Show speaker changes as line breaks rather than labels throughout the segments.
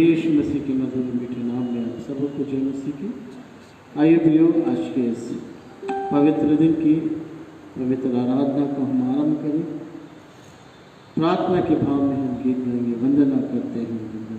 यीशु मसीह के मधुर मीठे नाम में आप सबको जय मसीह की। आइए प्रियो, आज के इस पवित्र दिन की पवित्र आराधना को हम आरंभ करें। प्रार्थना के भाव में हम गीत गाएंगे, वंदना करते हैं, वंदना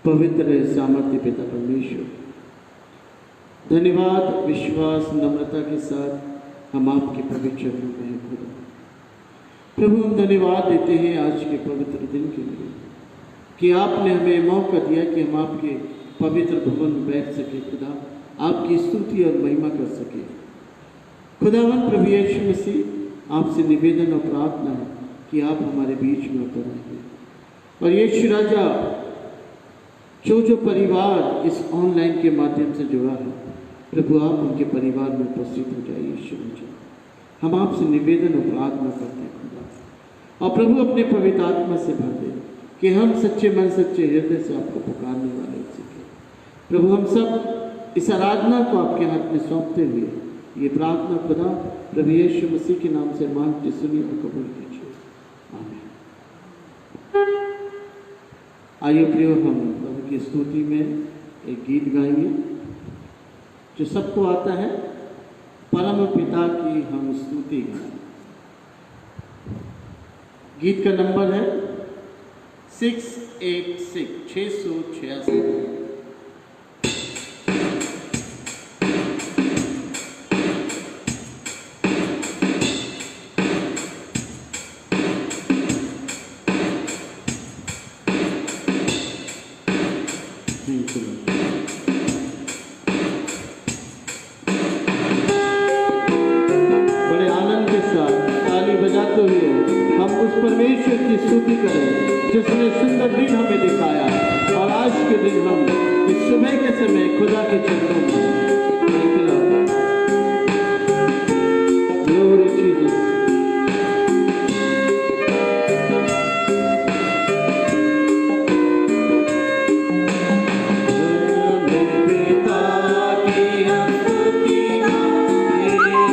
पवित्र सामर्थ्य पिता परमेश्वर, धन्यवाद विश्वास नम्रता के साथ हम आपके पवित्र चरणों में हैं खुदा। प्रभु, हम धन्यवाद देते हैं आज के पवित्र दिन के लिए कि आपने हमें मौका दिया कि हम आपके पवित्र भवन में बैठ सके खुदा, आपकी स्तुति और महिमा कर सके। खुदावन प्रभु यीशु मसीह, आपसे निवेदन और प्रार्थना है कि आप हमारे बीच में उतर आइए। और यीशु राजा, जो परिवार इस ऑनलाइन के माध्यम से जुड़ा है, प्रभु आप उनके परिवार में उपस्थित हो जाइए। यीशु राजा, हम आपसे निवेदन और प्रार्थना करते हैं खुदा, और प्रभु अपने पवित्र आत्मा से भर दे कि हम सच्चे मन सच्चे हृदय से आपको पुकारने वाले हो सके। प्रभु हम सब इस आराधना को आपके हाथ में सौंपते हुए ये प्रार्थना खुदा प्रभु यीशु मसीह के नाम से मांगते सुनिए और कबूल कीजिए, आमीन। आइए प्रियो, हम प्रभु की स्तुति में एक गीत गाएंगे जो सबको आता है, परम पिता की हम स्तुति गाएं। गीत का नंबर है 686। बड़े आनंद के साथ ताली बजाते हुए हम उस परमेश्वर की स्तुति करें जिसने सुंदर दिन हमें दिखाया, और आज के दिन हम इस सुबह के समय खुदा के चरणों में ग्लोरी जीसस।
Hallelujah.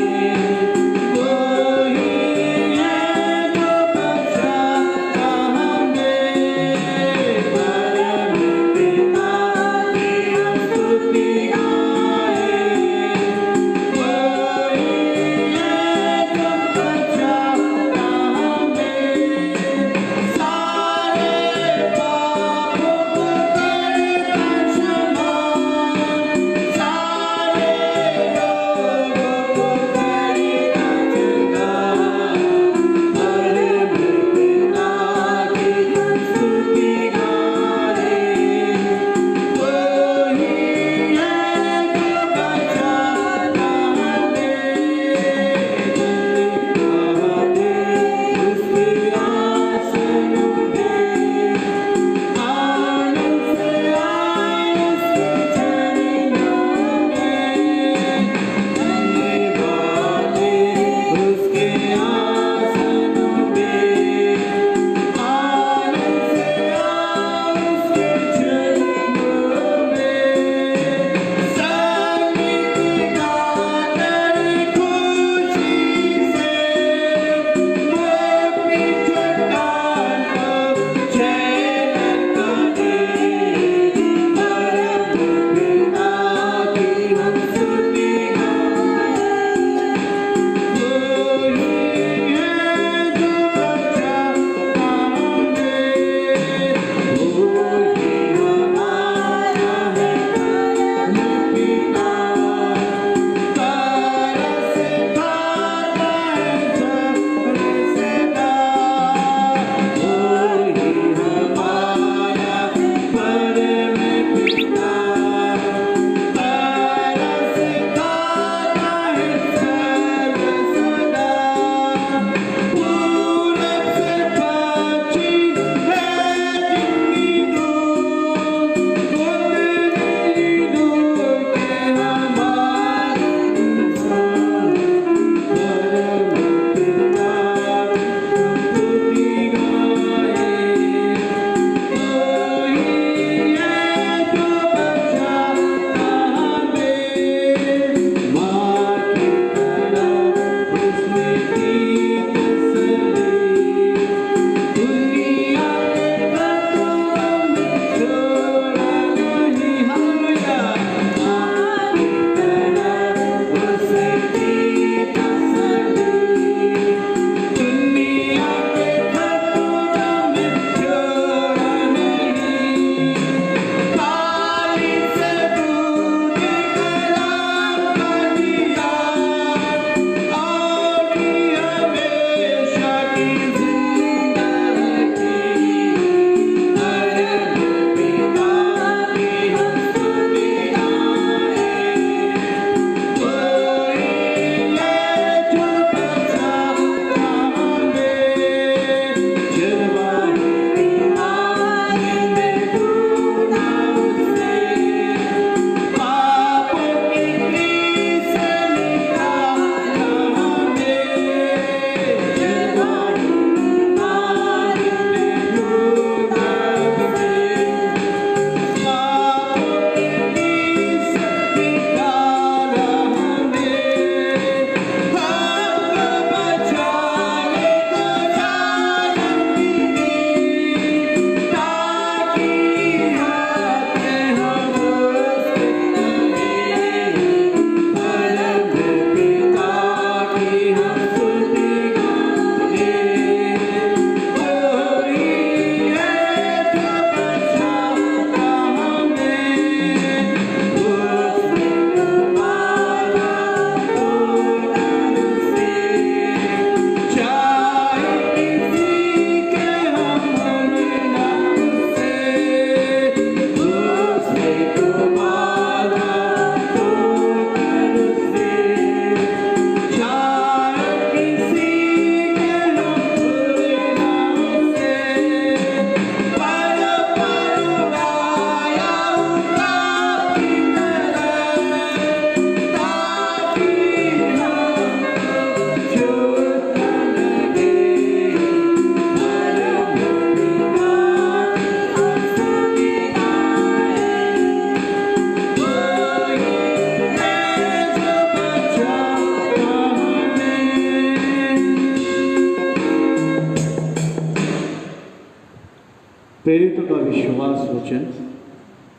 प्रेरितों का विश्वास वचन,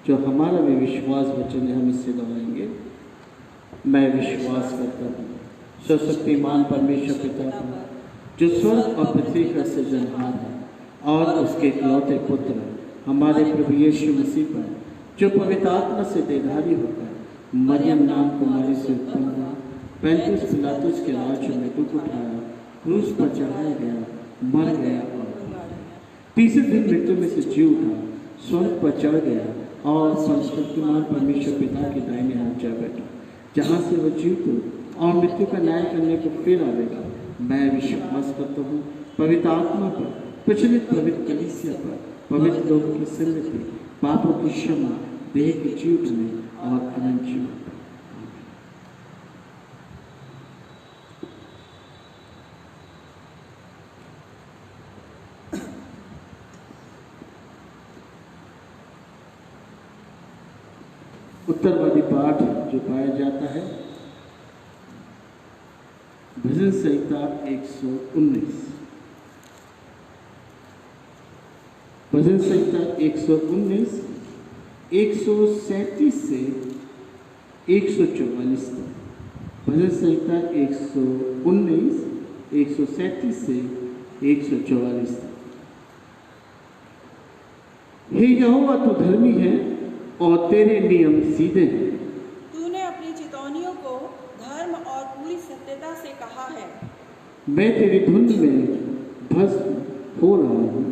जो हमारा भी विश्वास वचन है, हम इससे दोहराएंगे। मैं विश्वास करता हूँ सर्वशक्तिमान परमेश्वर पिता पर, जो स्वर्ग और पृथ्वी का सृजनहार है, और उसके इकलौते पुत्र हमारे प्रभु यीशु मसीह पर, जो पवित्र आत्मा से देहधारी होकर मरियम नाम कुमारी से उत्पन्न हुआ, 35 पिलातुस के राज्य में दुख उठाया, क्रूस पर चढ़ाया गया, मर गया और तीसरे दिन मृत्यु में से जी उठा, स्वर्ग पर चढ़ गया और सर्वशक्तिमान परमेश्वर पिता के दाहिने हाथ जा बैठा, जहाँ से वह जीवित और मृत्यु का न्याय करने को फिर आवेगा। मैं विश्वास करता हूँ पवित्र आत्मा पर, प्रचलित पवित्र कलीसिया पर, पवित्र लोगों की संगति, पापों की क्षमा, देह के जी उठने और अनंत जीवन। उत्तरवादी पाठ जो पाया जाता है भजन संहिता 119। भजन संहिता 119 137 से 144 तक। भजन संहिता 119 137 से 144 तक। हे यहोवा, तू धर्मी है और तेरे नियम सीधे हैं।
तूने अपनी चितौनियों को धर्म और पूरी सत्यता से कहा है।
मैं तेरी धुंध में भस्म हो रहा हूँ,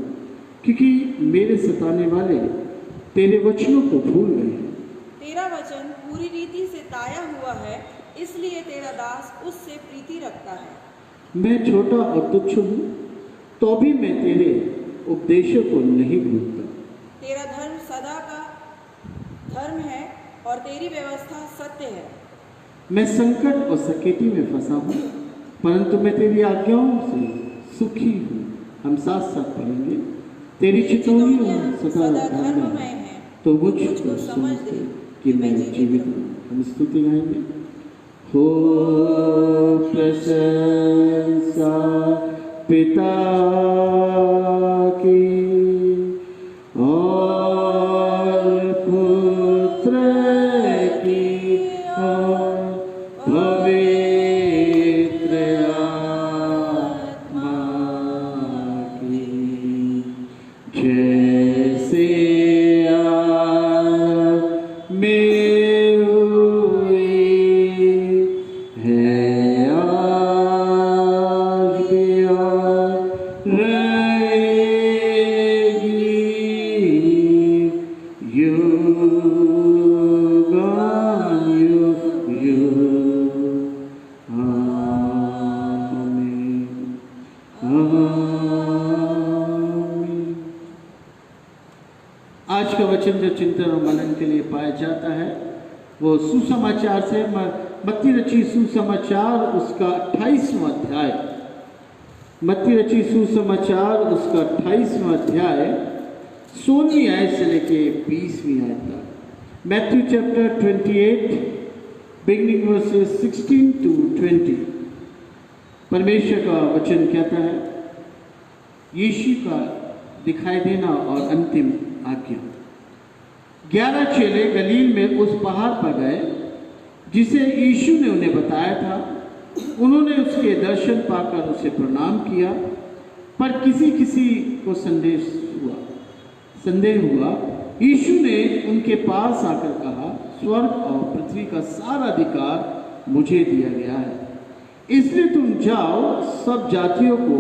क्योंकि मेरे सताने वाले तेरे वचनों को भूल गए हैं।
तेरा वचन पूरी रीति से ताया हुआ है, इसलिए तेरा दास उससे प्रीति रखता है।
मैं छोटा और तुच्छ हूँ, तो भी मैं तेरे उपदेशों को नहीं भूलता।
तेरा धर्म सदा का धर्म है और तेरी व्यवस्था सत्य है।
मैं संकट और सकेती में फंसा हूँ, परंतु मैं तेरी आज्ञाओं से सुखी हूँ। हम साथ साथ पढ़ेंगे। तेरी चितौनियाँ सदा धर्ममय हैं, तो मुझको समझ दे कि मैं जीवित हूँ। हम स्तुति गाएंगे। हो प्रशंसा पिता की और पुत्र की और पवित्र आत्मा की, जैसे आप में हुई है आज भी और रहेगी युगानुयुग। आमीन आमीन। आज का वचन जो चिंतन और मनन के लिए पाया जाता है वो सुसमाचार से, मत्ती रची सुसमाचार उसका 28वां अध्याय। मत्ती रची सुसमाचार उसका 28वां अध्याय 16वीं आयत से लेके 20वीं आयत तक। Matthew chapter 28 beginning versus 16 to 20। परमेश्वर का वचन कहता है, यीशु का दिखाई देना और अंतिम आज्ञा। 11 चेले गलील में उस पहाड़ पर गए जिसे यीशु ने उन्हें बताया था। उन्होंने उसके दर्शन पाकर उसे प्रणाम किया, पर किसी किसी को संदेह हुआ। यीशु ने उनके पास आकर कहा, स्वर्ग और पृथ्वी का सारा अधिकार मुझे दिया गया है, इसलिए तुम जाओ, सब जातियों को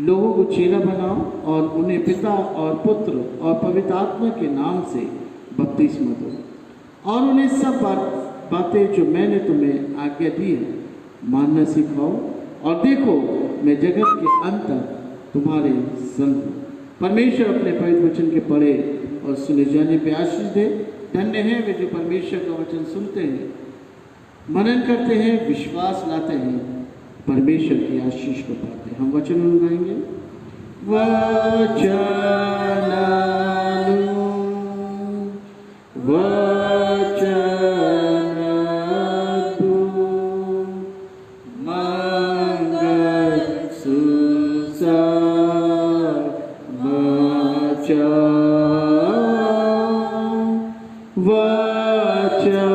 लोगों को चेला बनाओ और उन्हें पिता और पुत्र और पवित्र आत्मा के नाम से बपतिस्मा दो और उन्हें सब बातें जो मैंने तुम्हें आज्ञा दी है मानना सिखाओ, और देखो मैं जगत के अंत तक तुम्हारे संग हूं। परमेश्वर अपने पवित्र वचन के पढ़े और सुने जाने पे आशीष दे। धन्य है वे जो परमेश्वर का वचन सुनते हैं, मनन करते हैं, विश्वास लाते हैं, परमेश्वर की आशीष को पाते हैं। हम वचन गाएंगे। वचन वचन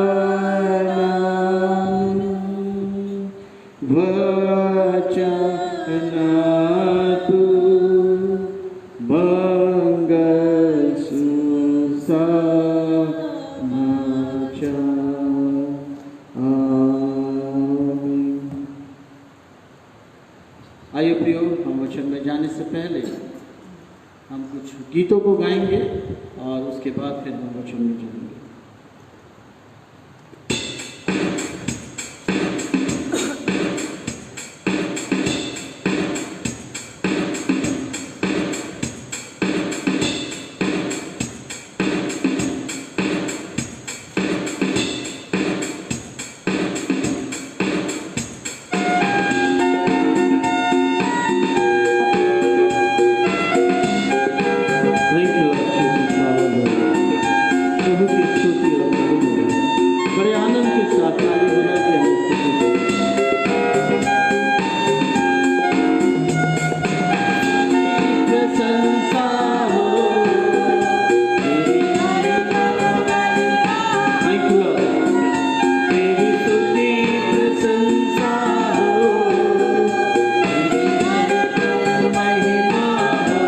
तू मंगल सुसमाचार। आमीन। आइए प्रियो, हम वचन में जाने से पहले हम कुछ गीतों को गाएंगे और उसके बाद फिर हम वचन में जाएंगे। बड़े आनंद के साथ ताली बजा के हम स्तुति करें। प्रशंसा हो तेरी स्तुति, प्रशंसा हो, महिमा हो,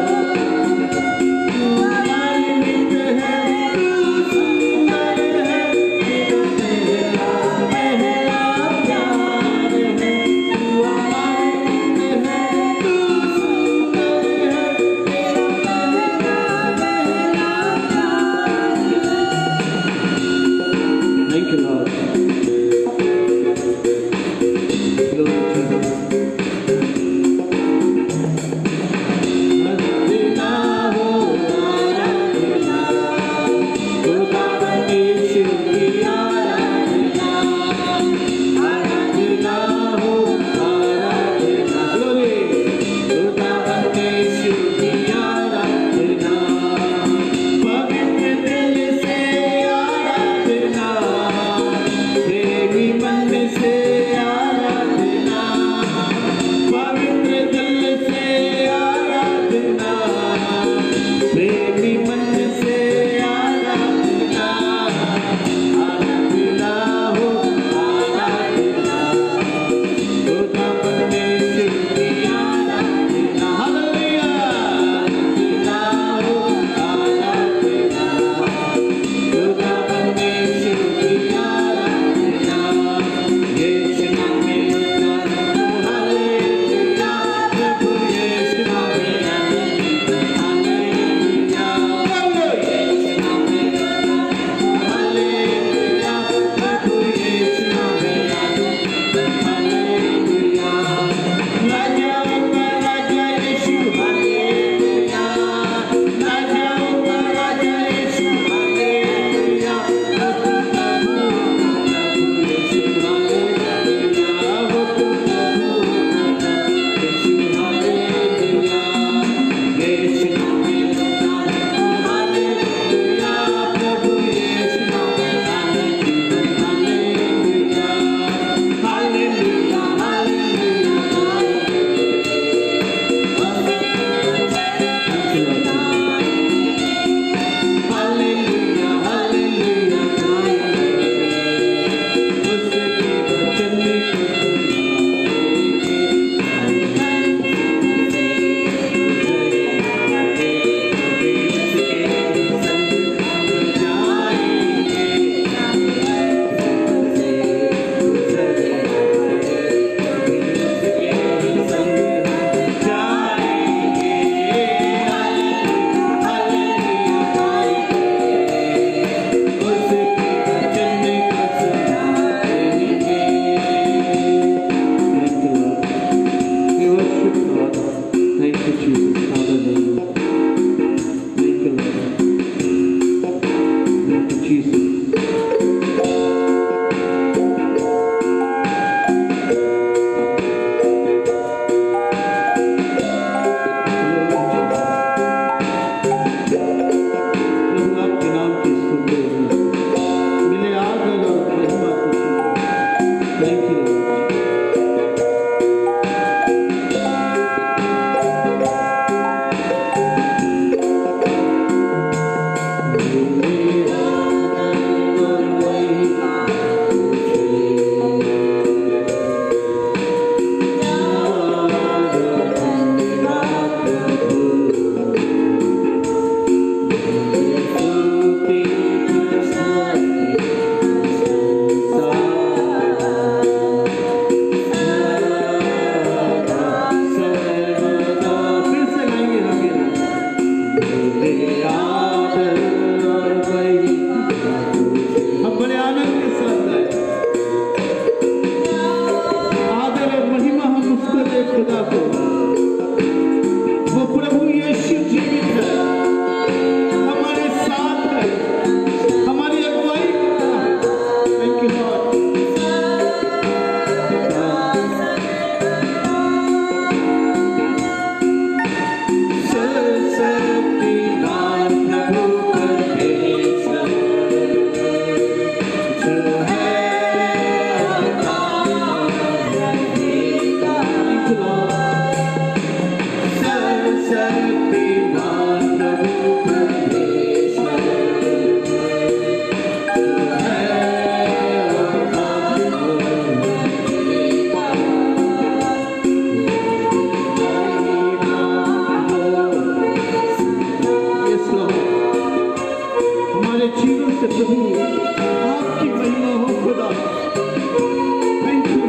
तू आनंदित है, तू सुंदर है, तेरा पहला प्यार है, तू आनंदित है, तू सुंदर है, तेरा पहला प्यार है। Thank you, Lord. Glory to you. आराधना हो, आराधना, खुदा यीशु की आराधना, आराधना हो, आराधना, glory, खुदा यीशु की आराधना, पवित्र दिल से आराधना, प्रेमी मन से आराधना, पवित्र दिल से आराधना, प्रेमी मन से आराधना, आराधना हो, आराधना, खुदा परमेश्वर की आराधना, हालेलुया, आराधना हो, आराधना, खुदा परमेश्वर की आराधना, यीशु नाम में हालेलुया, प्रभु यीशु नाम में हालेलुया, यीशु नाम में हालेलुया, प्रभु यीशु नाम में हालेलुया, राजाओं का राजा यीशु हालेलुया, राजाओं का राजा यीशु हालेलुया, प्रभु यीशु हालेलुया, वो तो प्रभु यीशु हालेलुया, यीशु नाम में हालेलुया, प्रभु यीशु नाम में हालेलुया, हालेलुया, हालेलुया, हालेलुया, उसके वचन को Thank you, Jesus. Hallelujah. Thank you, Lord. Thank you, Jesus. प्रभु आपके नाम की स्तुति हो। मिले आदर और महिमा तुझे। Thank you, Lord. मेरा से प्रभु आपकी महिमा हो खुदा। थैंक यू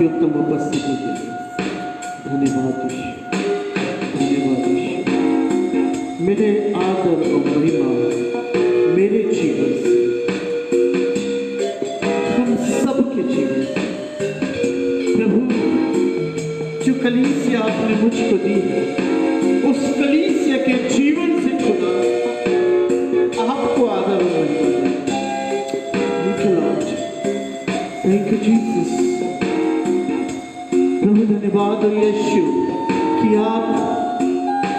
उत्तम उपस्थिति के लिए धन्यवाद ईश्वर, धन्यवाद ईश्वर। मेरे आदर और महिमा मेरे जीवन से, हम सबके जीवन से प्रभु जो कलीसिया आपने मुझको दी है, उस कलीसिया के जीवन से खुदा आपको आदर और महिमा। Thank you lord, thank you Jesus. प्रभु धन्यवाद हो यीशु कि आप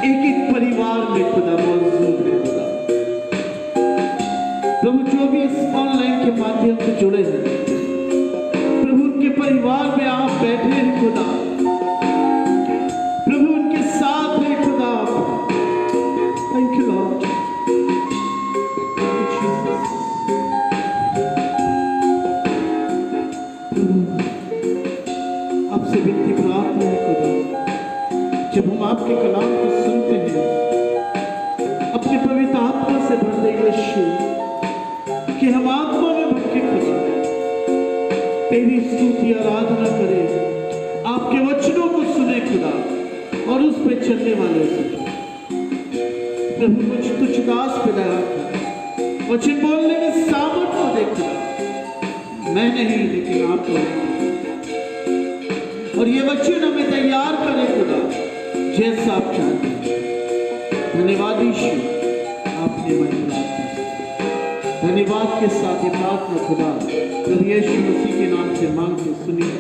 एक एक परिवार में खुदा मौजूद है खुदा। प्रभु जो भी इस ऑनलाइन के माध्यम से जुड़े हैं प्रभु, उनके परिवार में आप बैठे हैं खुदा। प्रभु उनके साथ हैं खुदा। थैंक यू लॉर्ड, आपसे विनती प्रार्थना है खुदा, जब हम आपके कलाम को सुनते हैं अपने पवित्र आत्मा से भर दे यीशु, कि हम आत्मा में भर के खुदा तेरी स्तुति आराधना करें, आपके वचनों को सुने खुदा और उस पर चलने वाले से। प्रभु मुझ तुझ दास पे दया कर, वचन बोलने में सामर्थ को दे खुदा। मैं नहीं लेकिन आप तो, और ये वचन हमें तैयार करें खुदा जैसा आप चाहते हैं। धन्यवाद ईश्वर, आपने महिमा धन्यवाद के साथ ये प्रार्थना खुदा प्रभु यीशु मसीह के नाम से मांग के सुनिए।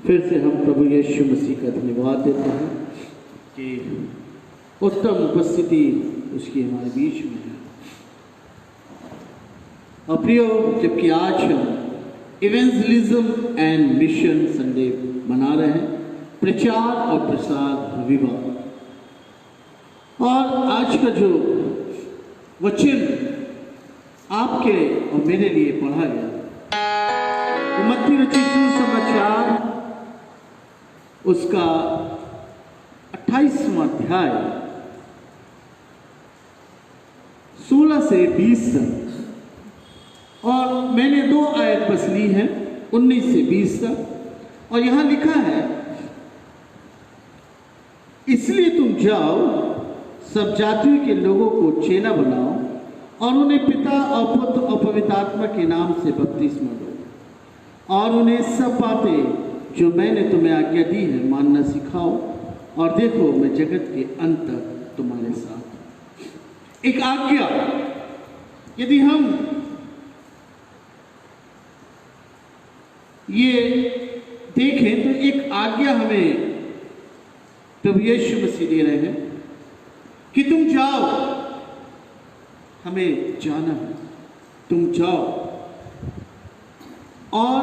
फिर से हम प्रभु यीशु मसीह का धन्यवाद देते हैं कि उत्तम उपस्थिति उसकी हमारे बीच में है। और प्रियो, जबकि आज हम इवेंजलिज्म एंड मिशन संडे मना रहे हैं, प्रचार और प्रसार रविवार, और आज का जो वचन आपके और मेरे लिए पढ़ा गया मत्ती रचित सुसमाचार उसका 28वां अध्याय 16 से 20 तक, और मैंने 2 आयत बस ली है 19 से 20 तक। और यहां लिखा है, इसलिए तुम जाओ, सब जातियों के लोगों को चेला बनाओ और उन्हें पिता और पुत्र और पवित्र आत्मा के नाम से बपतिस्मा दो, और उन्हें सब बातें जो मैंने तुम्हें आज्ञा दी है मानना सिखाओ, और देखो मैं जगत के अंत तक तुम्हारे साथ। एक आज्ञा, यदि हम ये देखें तो एक आज्ञा हमें प्रभु यीशु मसीह दे रहे हैं कि तुम जाओ, हमें जाना है, तुम जाओ। और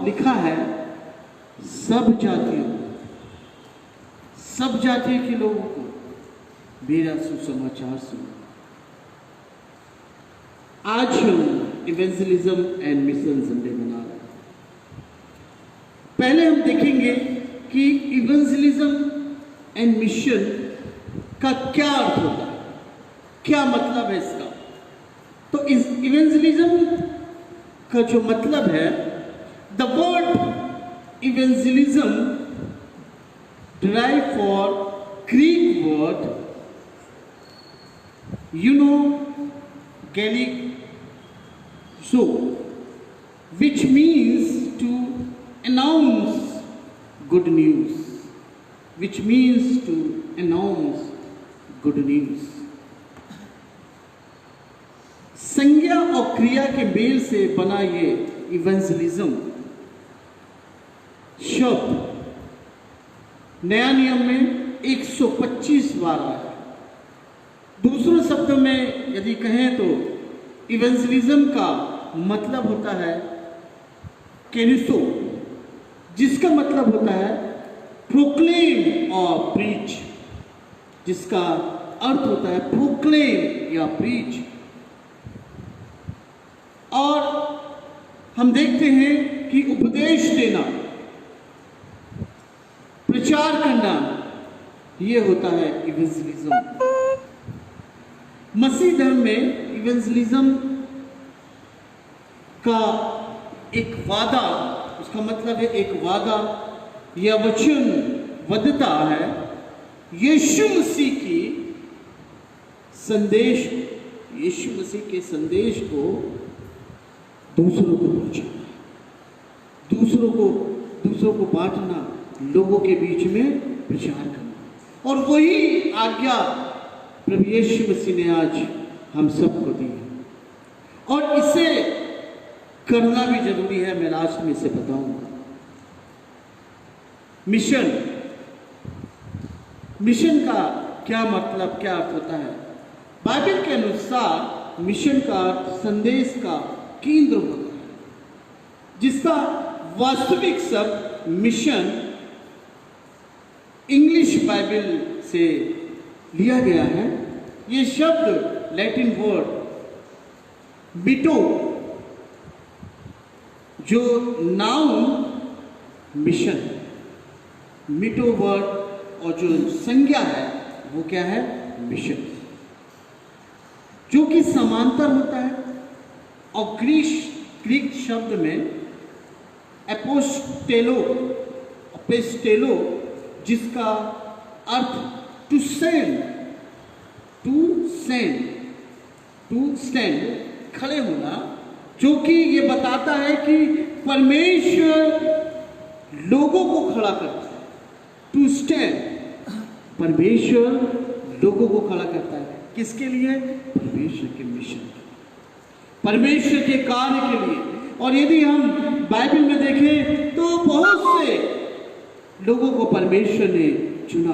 लिखा है सब जातियों के लोगों को मेरा सुसमाचार सुनो। आज हम इवेंजलिज्म एंड मिशन संडे मना रहे हैं। पहले हम देखेंगे कि इवेंजलिज्म एंड मिशन का क्या अर्थ होता है, क्या मतलब है इसका? तो इस इवेंजलिज्म का जो मतलब है, the word evangelism derive for Greek word galizo, which means to announce good news, which means to announce good news. संज्ञा और क्रिया के मेल से बना ये इवेंजलिज्म शब्द नया नियम में 125 बार आया। दूसरे शब्दों में यदि कहें तो इवेंजलिज्म का मतलब होता है केनिसो, जिसका मतलब होता है प्रोक्लेम और प्रीच, जिसका अर्थ होता है प्रोक्लेम या प्रीच। और हम देखते हैं कि उपदेश देना, प्रचार करना, यह होता है इवेंजलिज्म। मसीह धर्म में इवेंजलिज्म का एक वादा, उसका मतलब है एक वादा या वचनबद्धता है यीशु मसीह की संदेश, यीशु मसीह के संदेश को दूसरों को पहुंचाना, दूसरों को बांटना, लोगों के बीच में प्रचार करना। और वही आज्ञा प्रभु यीशु मसीह ने आज हम सबको दी है, और इसे करना भी जरूरी है। मैं लास्ट में इसे बताऊंगा। मिशन का क्या मतलब, क्या अर्थ होता है? बाइबल के अनुसार मिशन का अर्थ संदेश का केंद्र होता है, जिसका वास्तविक शब्द मिशन इंग्लिश बाइबल से लिया गया है। ये शब्द लैटिन वर्ड मिटो, जो नाउन मिशन, मिटो वर्ड, और जो संज्ञा है वो क्या है? मिशन, जो कि समांतर होता है। और ग्रीक शब्द में एपोस्टेलो, जिसका अर्थ टू स्टैंड, खड़े होना, जो कि ये बताता है कि परमेश्वर लोगों को खड़ा करता है। टू स्टैंड, परमेश्वर लोगों को खड़ा करता है। किसके लिए? परमेश्वर के मिशन, परमेश्वर के कार्य के लिए। और यदि हम बाइबल में देखें तो बहुत से लोगों को परमेश्वर ने चुना,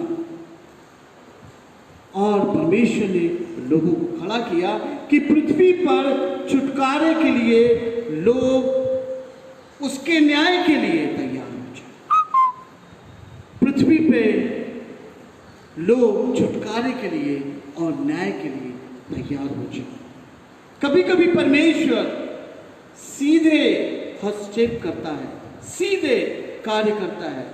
और परमेश्वर ने लोगों को खड़ा किया कि पृथ्वी पर छुटकारे के लिए लोग उसके न्याय के लिए तैयार हो जाए। पृथ्वी पे लोग छुटकारे के लिए और न्याय के लिए तैयार हो जाए। कभी कभी परमेश्वर सीधे हस्तक्षेप करता है, सीधे कार्य करता है।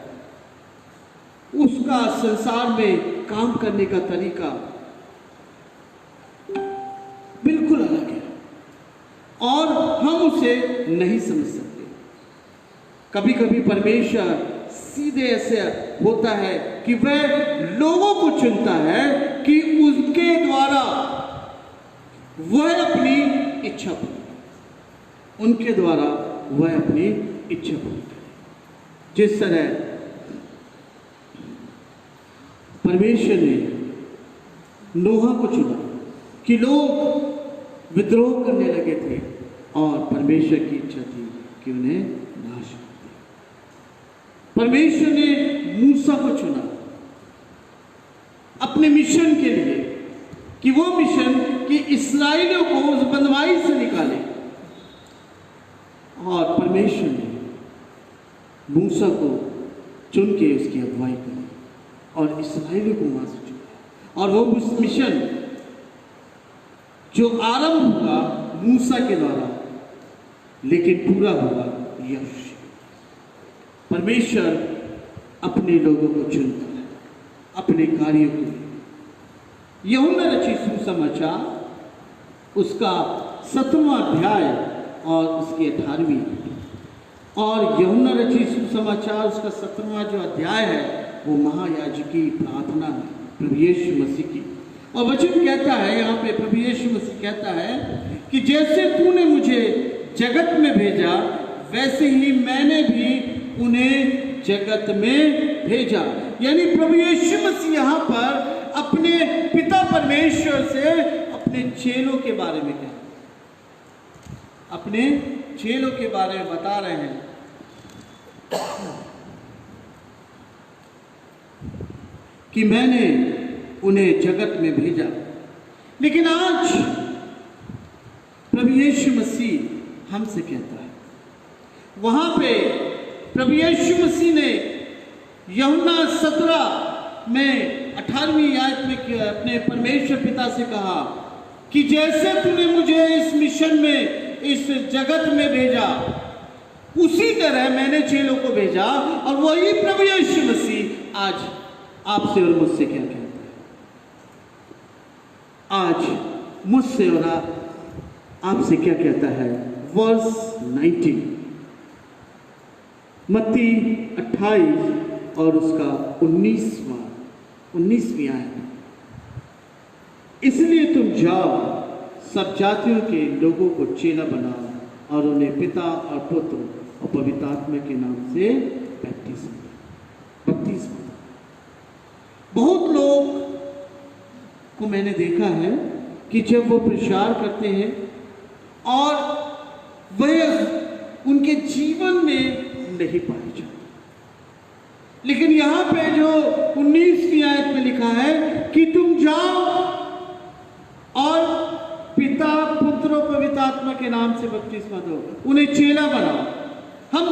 उसका संसार में काम करने का तरीका बिल्कुल अलग है, और हम उसे नहीं समझ सकते। कभी कभी परमेश्वर सीधे ऐसे होता है कि वह लोगों को चुनता है कि उसके द्वारा वह अपनी इच्छा पूरी, उनके द्वारा वह अपनी इच्छा पूरी करे। जिस तरह परमेश्वर ने नोहा को चुना कि लोग विद्रोह करने लगे थे, और परमेश्वर की इच्छा थी कि उन्हें नाश कर दे। परमेश्वर ने मूसा को चुना अपने मिशन के लिए, कि वो मिशन कि इस्राएलियों को उस बंधुआई से निकाले। और परमेश्वर ने मूसा को चुन के उसकी अगुवाई करी और इस्राएलियों को वहां से चुना। और वो मिशन जो आरंभ हुआ मूसा के द्वारा, लेकिन पूरा हुआ यहोशू। परमेश्वर अपने लोगों को चुनता है अपने कार्यों के लिए, यूहन्ना रचित सुसमाचार उसका 7वां अध्याय और उसकी 18वीं, और यूहन्ना रचित सुसमाचार उसका 17वां जो अध्याय है वो महायाजकी प्रार्थना है प्रभु यीशु मसीह की। और वचन कहता है यहाँ पे, प्रभु यीशु मसीह कहता है कि जैसे तूने मुझे जगत में भेजा वैसे ही मैंने भी उन्हें जगत में भेजा। यानी प्रभु यीशु मसीह यहाँ पर अपने पिता परमेश्वर से अपने चेलों के बारे में कहते, अपने चेलों के बारे में बता रहे हैं कि मैंने उन्हें जगत में भेजा। लेकिन आज प्रभु यीशु मसीह हमसे कहता है, वहां पे प्रभु यीशु मसीह ने यूहन्ना 17 में 18वीं आयत में अपने परमेश्वर पिता से कहा कि जैसे तूने मुझे इस मिशन में, इस जगत में भेजा, उसी तरह मैंने चेलों को भेजा। और वही प्रभु यीशु मसीह आज आपसे और मुझसे क्या कहता है, आज मुझसे और आपसे क्या कहता है। वर्स 19 मत्ती 28 और उसका 19वीं आयत, इसलिए तुम जाओ सब जातियों के लोगों को चेला बनाओ और उन्हें पिता और पुत्र और पवित्र आत्मा के नाम से बपतिस्मा। बहुत लोग को मैंने देखा है कि जब वो प्रचार करते हैं और वह उनके जीवन में नहीं पाए जाते, लेकिन यहां पे जो 19वीं आयत में लिखा है कि तुम जाओ और पिता पुत्र और पवित्र आत्मा के नाम से बपतिस्मा दो, उन्हें चेला बनाओ। हम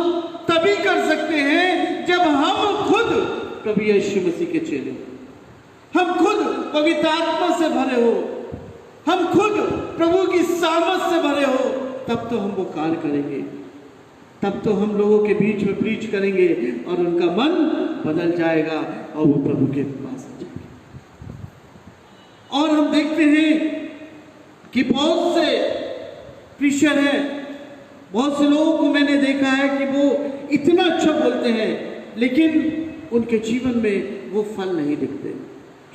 तभी कर सकते हैं जब हम खुद प्रभु यीशु मसीह के चेले, हम खुद पवित्र आत्मा से भरे हो, हम खुद प्रभु की सामर्थ से भरे हो, तब तो हम वो कार्य करेंगे, तब तो हम लोगों के बीच में प्रीच करेंगे और उनका मन बदल जाएगा और वो प्रभु के पास आ जाएंगे। और हम देखते हैं कि बहुत से प्रीचर है, बहुत से लोगों को मैंने देखा है कि वो इतना अच्छा बोलते हैं लेकिन उनके जीवन में वो फल नहीं दिखते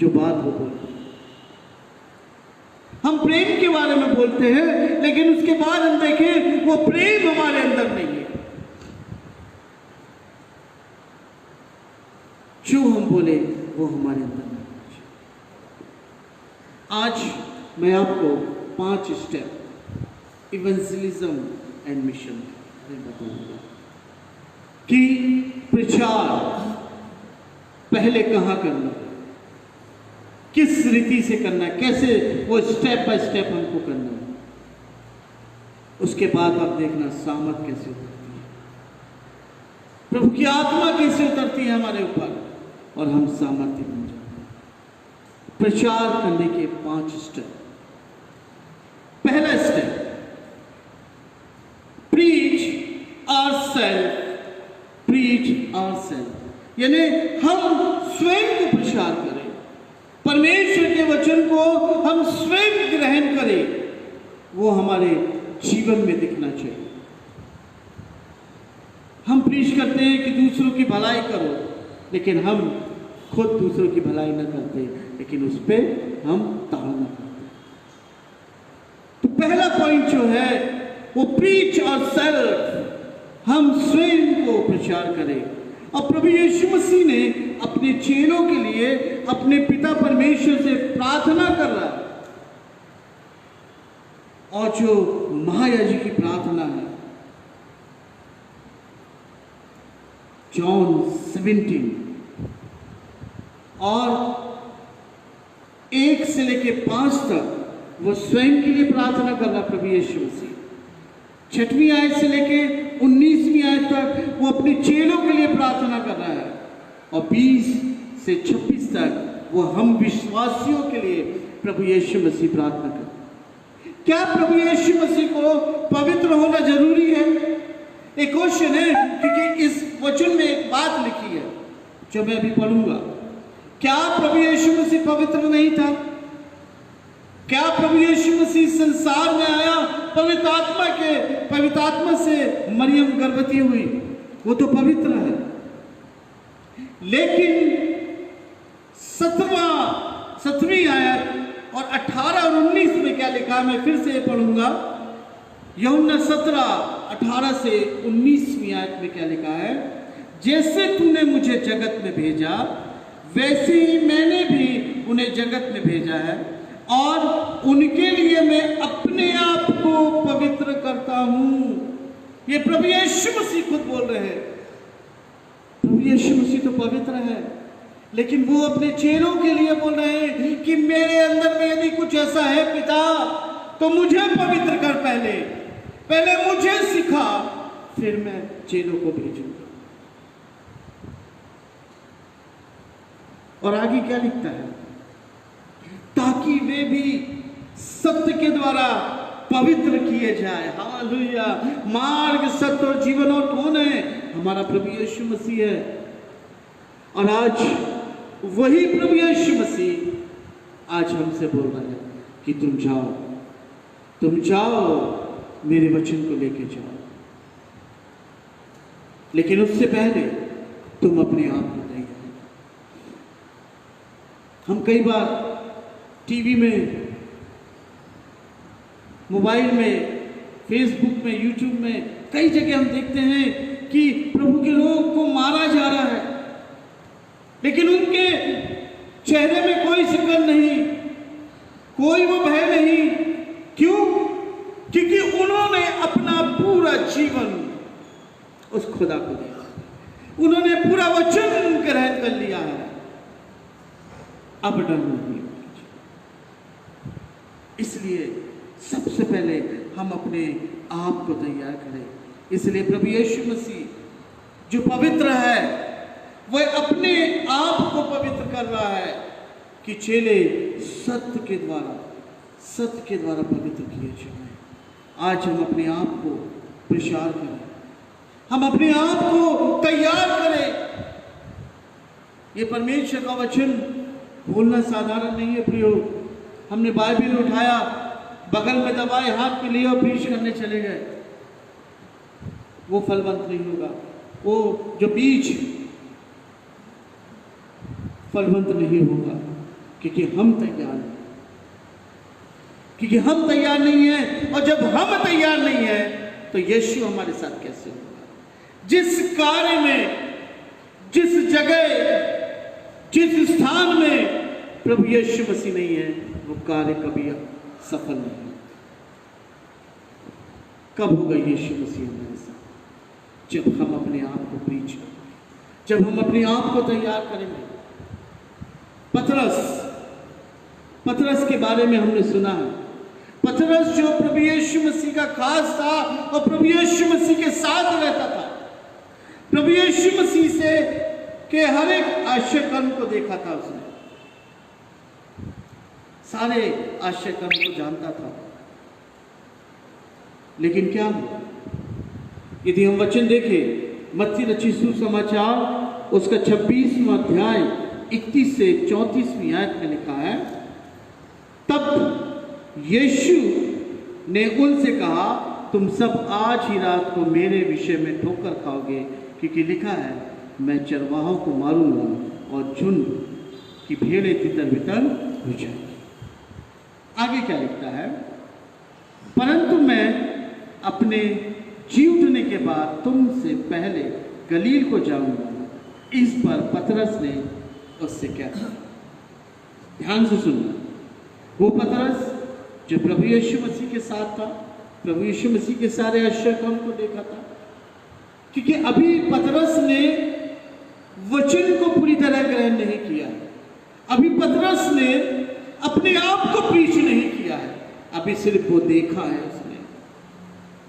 जो बात वो बोलते हैं। हम प्रेम के बारे में बोलते हैं लेकिन उसके बाद हम देखें वो प्रेम हमारे अंदर नहीं है। जो हम बोले वो हमारे अंदर नहीं है। आज मैं आपको 5 स्टेप इवेंजलिज्म एंड मिशन बताऊंगा कि प्रचार पहले कहाँ करना, किस रीति से करना है, कैसे वो स्टेप बाय स्टेप हमको करना है। उसके बाद आप देखना सामर्थ कैसे उतरती है, प्रभु की आत्मा कैसे उतरती है हमारे ऊपर और हम सामर्थ्य बन जाते हैं। प्रचार करने के 5 स्टेप। पहला step, preach ourself, preach ourself, यानी हम स्वयं को प्रचार करें, परमेश्वर के वचन को हम स्वयं ग्रहण करें, वो हमारे जीवन में दिखना चाहिए। हम प्रीच करते हैं कि दूसरों की भलाई करो, लेकिन हम खुद दूसरों की भलाई न करते, लेकिन उस पर हम ताड़ना करते। तो पहला पॉइंट जो है वो प्रीच और सेल्फ, हम स्वयं को प्रचार करें। और प्रभु यीशु मसीह ने अपने चेलों के लिए अपने पिता परमेश्वर से प्रार्थना कर रहा है, और जो महायाजक की प्रार्थना है जॉन 17 और 1 से लेके 5 तक वो स्वयं के लिए प्रार्थना कर रहा प्रभु यीशु मसीह। 6वीं आयत से लेके 19वीं आयत तक वो अपने चेलों के लिए प्रार्थना कर रहा है, और 20 से 26 तक वो हम विश्वासियों के लिए प्रभु यीशु मसीह प्रार्थना कर। क्या प्रभु यीशु मसीह को पवित्र होना जरूरी है? एक क्वेश्चन है, क्योंकि इस वचन में एक बात लिखी है जो मैं अभी पढ़ूंगा। क्या प्रभु यीशु मसीह पवित्र नहीं था? क्या प्रभु यीशु मसीह संसार में आया पवित्र आत्मा से मरियम गर्भवती हुई, वो तो पवित्र है। लेकिन 7वीं आयत और 18 और 19 में क्या लिखा, मैं फिर से पढ़ूंगा। यूहन्ना 17:18 से 19वीं आयत में क्या लिखा है, जैसे तूने मुझे जगत में भेजा वैसे ही मैंने भी उन्हें जगत में भेजा है और उनके लिए मैं अपने आप को पवित्र करता हूं। ये प्रभु यीशु मसीह खुद बोल रहे हैं। प्रभु यीशु मसीह तो पवित्र है, लेकिन वो अपने चेलों के लिए बोल रहे हैं कि मेरे अंदर में यदि कुछ ऐसा है पिता, तो मुझे पवित्र कर, पहले मुझे सिखा, फिर मैं चेलों को भेजूंगा। और आगे क्या लिखता है, ताकि वे भी सत्य के द्वारा पवित्र किए जाए। हालेलुया। मार्ग, सत्य और जीवन और कौन है? हमारा प्रभु यीशु मसीह है। और आज वही प्रभु यीशु मसीह आज हमसे बोल रहा है कि तुम जाओ, मेरे वचन को लेके जाओ। लेकिन उससे पहले तुम अपने आप को तैयार। हम कई बार टीवी में, मोबाइल में, फेसबुक में, यूट्यूब में, कई जगह हम देखते हैं कि प्रभु के लोग को मारा जा रहा है, लेकिन उनके चेहरे में कोई शिकन नहीं, कोई वो भय नहीं। क्यों? क्योंकि उन्होंने अपना पूरा जीवन उस खुदा को दिया, उन्होंने पूरा वचन ग्रहण कर लिया है। अब डर नहीं। इसलिए सबसे पहले हम अपने आप को तैयार करें। इसलिए प्रभु यीशु मसीह जो पवित्र है, वह अपने आप को पवित्र कर रहा है कि चेले सत्य के द्वारा पवित्र किए जाएं। आज हम अपने आप को प्रचार करें, हम अपने आप को तैयार करें। ये परमेश्वर का वचन बोलना साधारण नहीं है प्रियो। हमने बाइबल उठाया, बगल में दबाए, हाथ में लिए और प्रीच करने चले गए, वो फलवंत नहीं होगा। वो जो बीज फलवंत नहीं होगा, क्योंकि हम तैयार नहीं हैं। और जब हम तैयार नहीं हैं तो यीशु हमारे साथ कैसे होगा? जिस कार्य में, जिस जगह, जिस स्थान में प्रभु यीशु मसीह नहीं है, वो कार्य कभी सफल नहीं। कब होगा यीशु मसीह हमारे साथ? जब हम अपने आप को प्रीच करें, जब हम अपने आप को तैयार करेंगे। पतरस के बारे में हमने सुना है। पतरस जो प्रभु यीशु मसीह का खास था और प्रभु यीशु मसीह के साथ रहता था, प्रभु यीशु मसीह से के हर एक आश्चर्य कर्म को देखा था, उसने सारे आश्चर्य कर्म को जानता था। लेकिन क्या हुआ? यदि हम वचन देखें, मत्ती रचित सुसमाचार उसका 26वां अध्याय 31 से 34वीं आयत में लिखा है, तब यीशु ने उनसे कहा, तुम सब आज ही रात को मेरे विषय में ठोकर खाओगे, क्योंकि लिखा है, मैं चरवाहों को मारूंगा और झुंड की भेड़ें तितर-बितर हो जाएंगी। आगे क्या लिखता है? परंतु मैं अपने जी उठने के बाद तुमसे पहले गलील को जाऊंगा। इस पर पतरस ने उससे क्या कहा? ध्यान से सुनना। वो पतरस जो प्रभु यीशु मसीह के साथ था, प्रभु यीशु मसीह के सारे आश्चर्य कर्म को देखा था, क्योंकि अभी पतरस ने वचन को पूरी तरह ग्रहण नहीं किया, अभी पतरस ने अपने आप को प्रीच नहीं किया है, अभी सिर्फ वो देखा है, उसने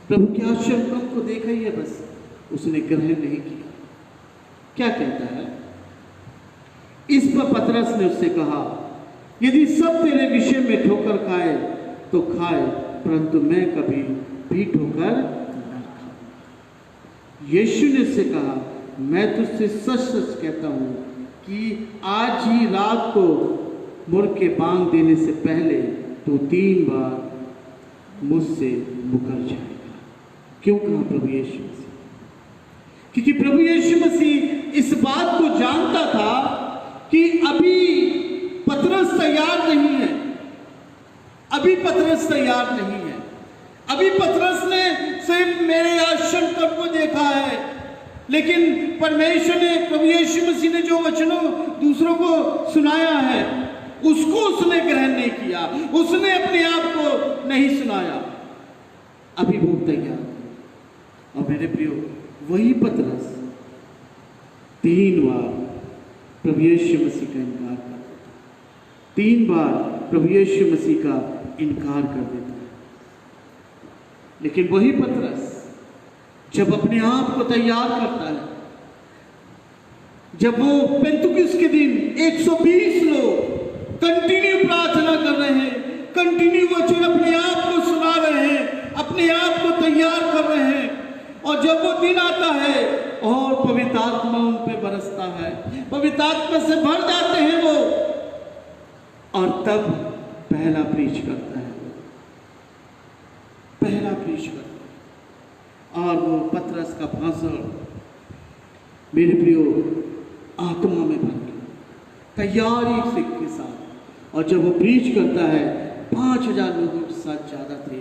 प्रभु के आश्चर्य कर्म को देखा ही है, बस उसने ग्रहण नहीं किया। क्या कहता है? इस पर पतरस ने उससे कहा, यदि सब तेरे विषय में ठोकर खाए तो खाए, परंतु मैं कभी भी ठोकर न खाऊं। यीशु ने उससे कहा, मैं तुझसे सच सच कहता हूं कि आज ही रात को मुर्ग के बांग देने से पहले तो 3 बार मुझसे मुकर जाएगा। क्यों कहा प्रभु यीशु मसीह? क्योंकि प्रभु यीशु मसीह इस बात को जानता था कि अभी पतरस तैयार नहीं है, अभी पतरस तैयार नहीं है। अभी पतरस ने सिर्फ मेरे आश्रम पर को देखा है, लेकिन परमेश्वर ने, प्रभु यीशु मसीह ने जो वचनों दूसरों को सुनाया है उसको उसने ग्रहण नहीं किया, उसने अपने आप को नहीं सुनाया। अभी वो तैयार। और मेरे प्रियो, वही पतरस 3 बार प्रभु यीशु मसीह का इनकार कर देता है। 3 बार प्रभु यीशु मसीह का इनकार कर देता है। लेकिन वही पतरस जब अपने आप को तैयार करता है, जब वो पेंतुकिस के दिन 120 लोग कंटिन्यू प्रार्थना कर रहे हैं, कंटिन्यू वचन अपने आप को सुना रहे हैं, अपने आप को तैयार कर रहे हैं, और जब वो दिन आता है और पवित्र आत्मा उन पे बरसता है, पवित्र आत्मा से भर जाते हैं वो, और तब पहला प्रीच करता है, पहला प्रीच करता है। और वो पतरस का भाषण, मेरे प्रियो, आत्मा में भर के तैयारी से के साथ, और जब वो प्रीच करता है 5000 लोगों के साथ ज़्यादा थे,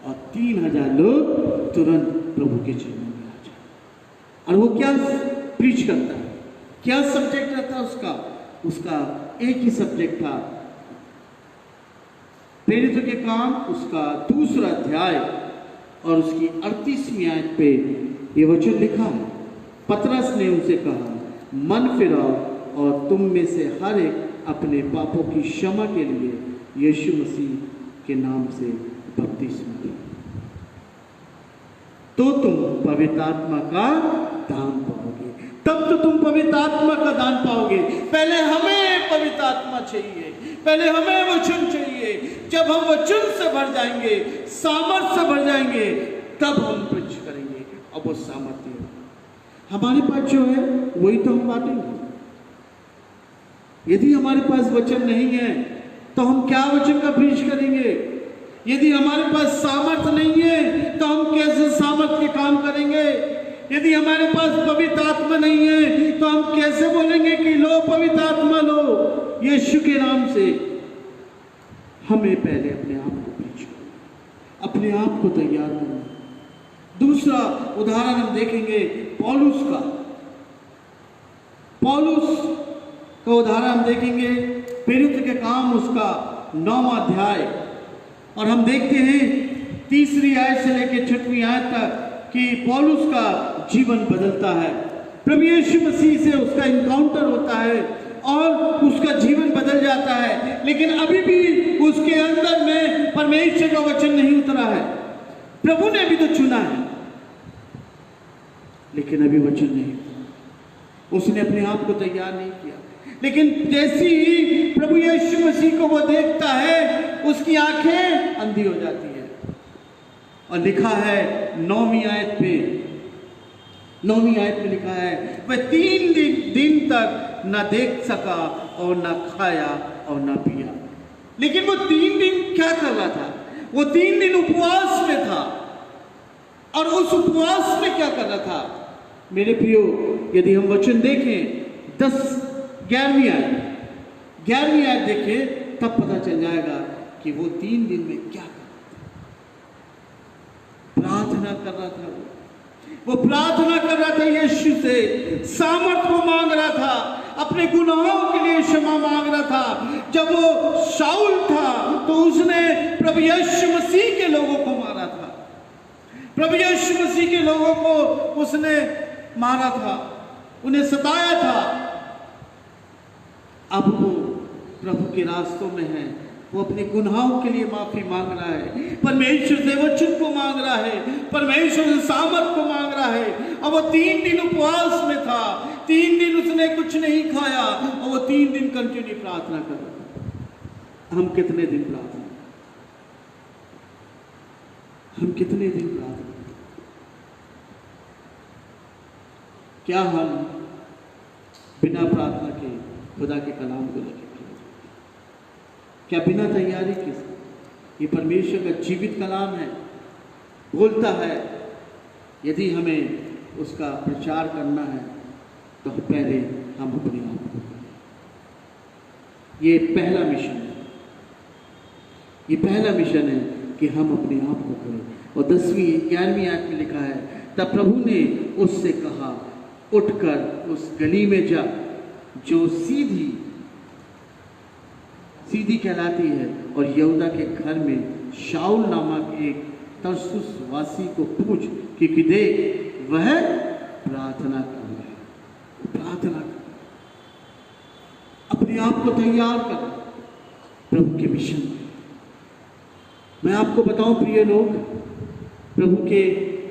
और 3000 लोग तुरंत प्रभु के चरणों में आ जाए। और वो क्या प्रीच करता है, क्या सब्जेक्ट रहता है उसका? उसका एक ही सब्जेक्ट था, प्रेरितों के काम, उसका 2 अध्याय और उसकी 38वीं आयत पे ये वचन लिखा है। पतरस ने उनसे कहा, मन फिराओ और तुम में से हर एक अपने पापों की क्षमा के लिए यीशु मसीह के नाम से बपतिस्मा लो, तो तुम पवित्र आत्मा का दान पाओगे। तब तो तुम पवित्र आत्मा का दान पाओगे। पहले हमें पवित्र आत्मा चाहिए, पहले हमें वचन चाहिए। जब हम वचन से भर जाएंगे, सामर्थ्य से भर जाएंगे, तब हम प्रीच करेंगे, और वो सामर्थ्य हमारे पास जो है वही तो हम बांटेंगे। यदि हमारे पास वचन नहीं है तो हम क्या वचन का प्रीच करेंगे? यदि हमारे पास सामर्थ्य नहीं है तो हम कैसे सामर्थ्य के काम करेंगे? यदि हमारे पास पवित्र आत्मा नहीं है तो हम कैसे बोलेंगे कि लो पवित्र आत्मा लो यीशु के नाम से? हमें पहले अपने आप को प्रीच करना, अपने आप को तैयार करना। दूसरा उदाहरण हम देखेंगे पौलुस का। पौलुस का उदाहरण हम देखेंगे, प्रेरित के काम उसका 9वां अध्याय, और हम देखते हैं 3री आयत से लेकर 6वीं आयत तक कि पौलुस का जीवन बदलता है। प्रभु यीशु मसीह से उसका इनकाउंटर होता है और उसका जीवन बदल जाता है, लेकिन अभी भी उसके अंदर में परमेश्वर का वचन नहीं उतरा है। प्रभु ने अभी तो चुना है, लेकिन अभी वचन नहीं उतरा। उसने अपने आप को तैयार नहीं किया। लेकिन जैसे ही प्रभु यीशु मसीह को वो देखता है, उसकी आंखें अंधी हो जाती है। और लिखा है 9वीं आयत में लिखा है, वह 3 दिन तक न देख सका और न खाया और न पिया। लेकिन वो 3 दिन क्या कर रहा था? वो 3 दिन उपवास में था। और उस उपवास में क्या कर रहा था? मेरे प्रियो, यदि हम वचन देखें 11वीं आयत देखें, तब पता चल जाएगा कि वो 3 दिन में क्या कर रहा था। प्रार्थना कर रहा था। वो प्रार्थना कर रहा था, यीशु से सामर्थ को मांग रहा था, अपने गुनाहों के लिए क्षमा मांग रहा था। जब वो शाऊल था तो उसने प्रभु यीशु मसीह के लोगों को मारा था, प्रभु यीशु मसीह के लोगों को उसने मारा था, उन्हें सताया था। अब वो प्रभु के रास्तों में है, वो अपने गुनाहों के लिए माफी मांग रहा है, परमेश्वर से वचन को मांग रहा है, परमेश्वर से सामर्थ को मांग रहा है। और वो 3 दिन उपवास में था, 3 दिन उसने कुछ नहीं खाया, और वो 3 दिन कंटिन्यू प्रार्थना कर रहा था। हम कितने दिन प्रार्थना, हम कितने दिन प्रार्थना? क्या हम बिना प्रार्थना के खुदा के कलाम को लेकर, क्या बिना तैयारी के? ये परमेश्वर का जीवित कलाम है, बोलता है। यदि हमें उसका प्रचार करना है तो पहले हम अपने आप को करें। ये पहला मिशन है, ये पहला मिशन है कि हम अपने आप को करें। और 10वीं 11वीं आयत में लिखा है, तब प्रभु ने उससे कहा, उठकर उस गली में जा जो सीधी कहलाती है, और यहूदा के घर में शाऊल नामक एक तरसुस वासी को पूछ, क्योंकि देख वह प्रार्थना कर रहा है। प्रार्थना कर, अपने आप को तैयार कर प्रभु के मिशन में। मैं आपको बताऊं प्रिय लोग, प्रभु के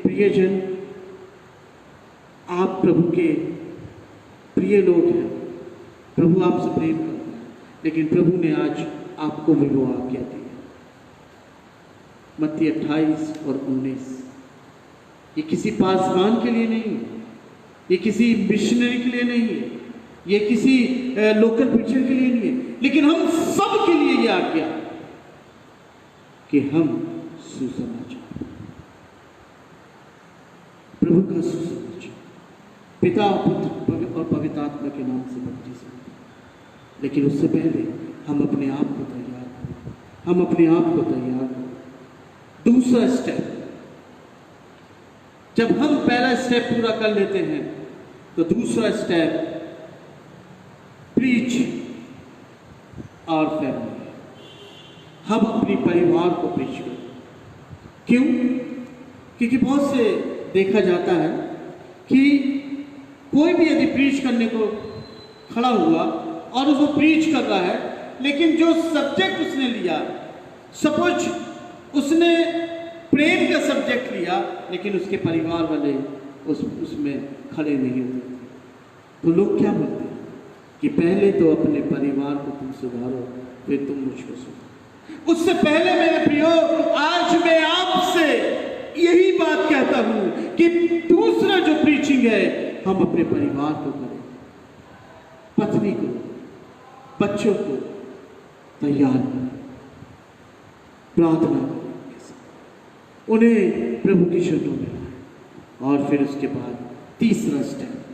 प्रियजन, आप प्रभु के प्रिय लोग हैं। प्रभु आपसे प्रेम करता है, लेकिन प्रभु ने आज आपको भी वो आज्ञा दी है। मत्ती 28 और 19। ये किसी पासवान के लिए नहीं है, ये किसी मिशनरी के लिए नहीं है, ये किसी लोकल प्रीचर के लिए नहीं है, लेकिन हम सब के लिए ये आज्ञा कि हम सुसमाचार, प्रभु का सुसमाचार, पिता पुत्र और पवित्र आत्मा के नाम से बपतिस्मा। लेकिन उससे पहले हम अपने आप को तैयार करें, हम अपने आप को तैयार करें। दूसरा स्टेप, जब हम पहला स्टेप पूरा कर लेते हैं तो दूसरा स्टेप प्रीच और फैमिली, हम अपने परिवार को प्रीच करें। क्यों? क्योंकि बहुत से देखा जाता है कि कोई भी यदि प्रीच करने को खड़ा हुआ और वो प्रीच कर रहा है, लेकिन जो सब्जेक्ट उसने लिया, सपोज उसने प्रेम का सब्जेक्ट लिया, लेकिन उसके परिवार वाले उसमें खड़े नहीं होते, तो लोग क्या बोलते हैं कि पहले तो अपने परिवार को तुम सुधारो, फिर तुम मुझको सुधारो। उससे पहले मेरे प्रियो, आज मैं आपसे यही बात कहता हूं कि दूसरा जो प्रीचिंग है, हम अपने परिवार को करें, पत्नी को, बच्चों को तैयार करें, प्रार्थना करें, उन्हें प्रभु की शरणों में लाएं। और फिर उसके बाद तीसरा स्टेप,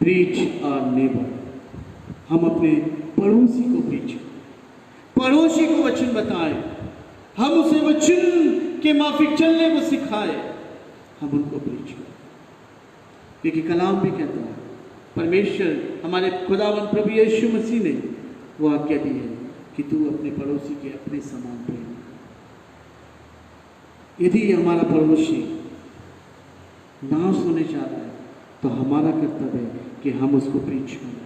प्रीच और नेबर, हम अपने पड़ोसी को प्रीच करें, पड़ोसी को वचन बताएं, हम उसे वचन के माफिक चलने को सिखाएं, हम उनको प्रीच करें। क्योंकि कलाम भी कहता है, परमेश्वर हमारे खुदावंद प्रभु यीशु मसीह ने वो आज्ञा दी है कि तू अपने पड़ोसी के अपने समान प्रेम कर। यदि हमारा पड़ोसी नाश होने जा रहा है तो हमारा कर्तव्य है कि हम उसको प्रीच करें,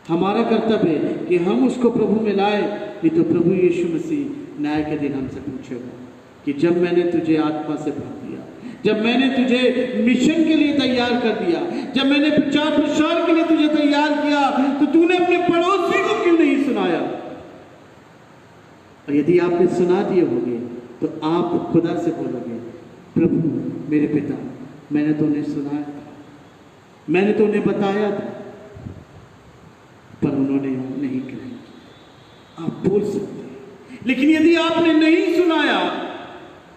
हमारा कर्तव्य है कि हम उसको प्रभु में लाए। नहीं तो प्रभु यीशु मसीह न्याय के दिन हमसे पूछेगा कि जब मैंने तुझे आत्मा से भर दिया, जब मैंने तुझे मिशन के लिए तैयार कर दिया, जब मैंने प्रचार प्रसार के लिए तुझे तैयार किया, तो तूने अपने पड़ोसी को क्यों नहीं सुनाया? और यदि आपने सुना दिए होंगे तो आप खुदा से बोलोगे, प्रभु मेरे पिता, मैंने तो उन्हें सुनाया था, मैंने तो उन्हें बताया था, पर उन्होंने नहीं ग्रहण किया। आप बोल सकते हैं, लेकिन यदि आपने नहीं सुनाया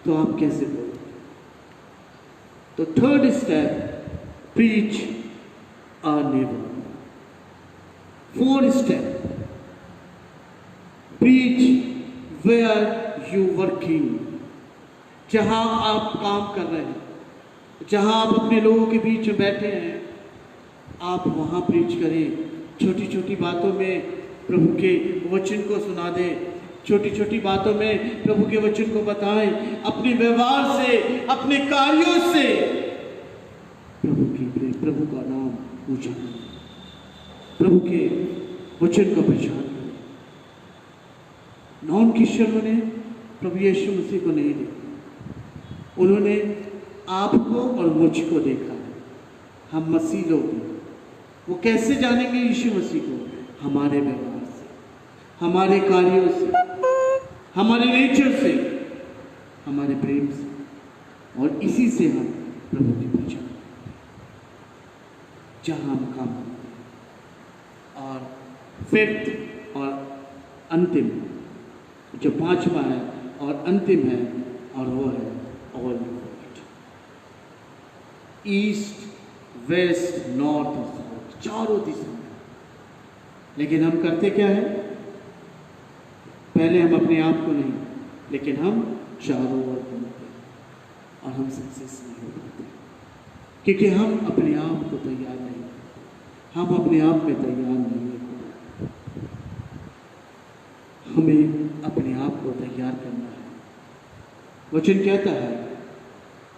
तो आप कैसे बोलोगे? तो third step, preach our neighbour. Fourth step, preach where you working, जहां आप काम कर रहे हैं, जहां आप अपने लोगों के बीच में बैठे हैं, आप वहां प्रीच करें। छोटी छोटी बातों में प्रभु के वचन को सुना दें, छोटी छोटी बातों में प्रभु के वचन को बताएं, अपने व्यवहार से, अपने कार्यों से प्रभु का नाम ऊंचा करें, प्रभु के वचन का प्रचार करें। नॉन क्रिश्चियनों ने प्रभु यीशु मसीह को नहीं देखा, उन्होंने आपको और मुझको देखा है। हम मसीह लोग हैं। वो कैसे जानेंगे यीशु मसीह को? हमारे व्यवहार से, हमारे कार्यों से, हमारे नेचर से, हमारे प्रेम से, और इसी से हम प्रभु की पहचान जहां हम काम करते हैं। और फिफ्थ और अंतिम, जो पांचवा है और अंतिम है, और वो है all world, east, west, north और साउथ, चारों दिशा में। लेकिन हम करते क्या है? पहले हम अपने आप को नहीं, लेकिन हम चारों ओर घूमते हैं और हम सक्सेस नहीं हो पाते, क्योंकि हम अपने आप को तैयार नहीं, हम अपने आप में तैयार नहीं है। हमें अपने आप को तैयार करना है। वचन कहता है,